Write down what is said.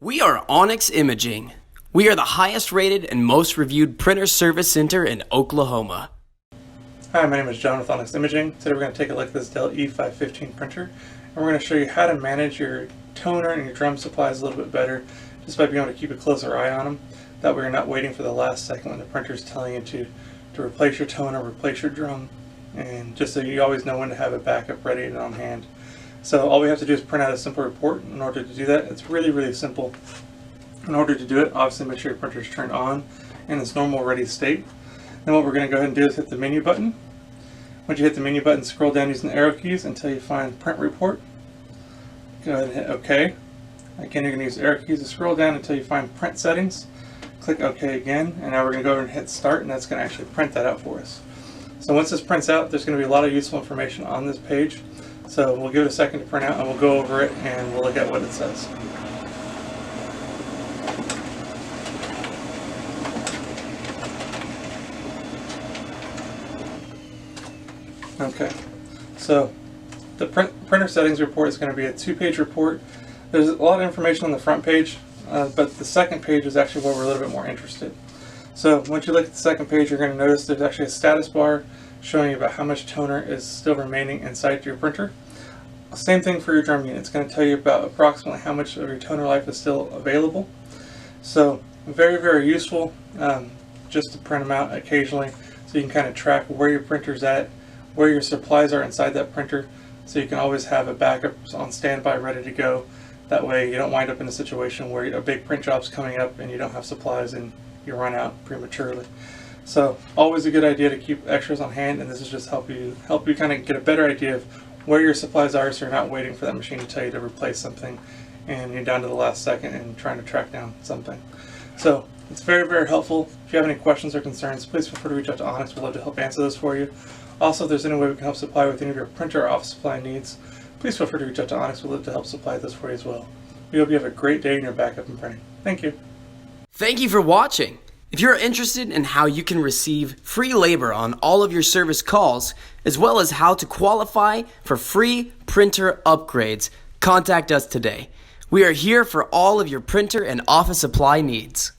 We are Onyx Imaging. We are the highest rated and most reviewed printer service center in Oklahoma. Hi, my name is John with Onyx Imaging. Today we're going to take a look at this Dell E515 printer, and we're going to show you how to manage your toner and your drum supplies a little bit better just by being able to keep a closer eye on them. That way you're not waiting for the last second when the printer is telling you to replace your toner, replace your drum, and just so you always know when to have a backup ready and on hand. So all we have to do is print out a simple report. In order to do that, it's really simple. In order to do it, obviously make sure your printer is turned on in its normal ready state. Then what we're going to go ahead and do is hit the menu button. Once you hit the menu button, scroll down using the arrow keys until you find print report. Go ahead and hit OK. Again, you're going to use the arrow keys to scroll down until you find print settings. Click OK again, and now we're going to go over and hit start, and that's going to actually print that out for us. So once this prints out, there's going to be a lot of useful information on this page. So we'll give it a second to print out, and we'll go over it and we'll look at what it says. Okay, so the printer settings report is going to be a two-page report. There's a lot of information on the front page, but the second page is actually where we're a little bit more interested. So once you look at the second page, you're going to notice there's actually a status bar showing you about how much toner is still remaining inside your printer. Same thing for your drum unit. It's going to tell you about approximately how much of your toner life is still available. So very useful just to print them out occasionally so you can kind of track where your printer's at, where your supplies are inside that printer, so you can always have a backup on standby ready to go. That way you don't wind up in a situation where a big print job's coming up and you don't have supplies and you run out prematurely. So always a good idea to keep extras on hand, and this is just help you kind of get a better idea of where your supplies are, so you're not waiting for that machine to tell you to replace something and you're down to the last second and trying to track down something. So it's very helpful. If you have any questions or concerns, please feel free to reach out to Onyx. We'd love to help answer those for you. Also, if there's any way we can help supply with any of your printer or office supply needs, please feel free to reach out to Onyx. We'd love to help supply those for you as well. We hope you have a great day in your backup and printing. Thank you. Thank you for watching. If you're interested in how you can receive free labor on all of your service calls, as well as how to qualify for free printer upgrades, contact us today. We are here for all of your printer and office supply needs.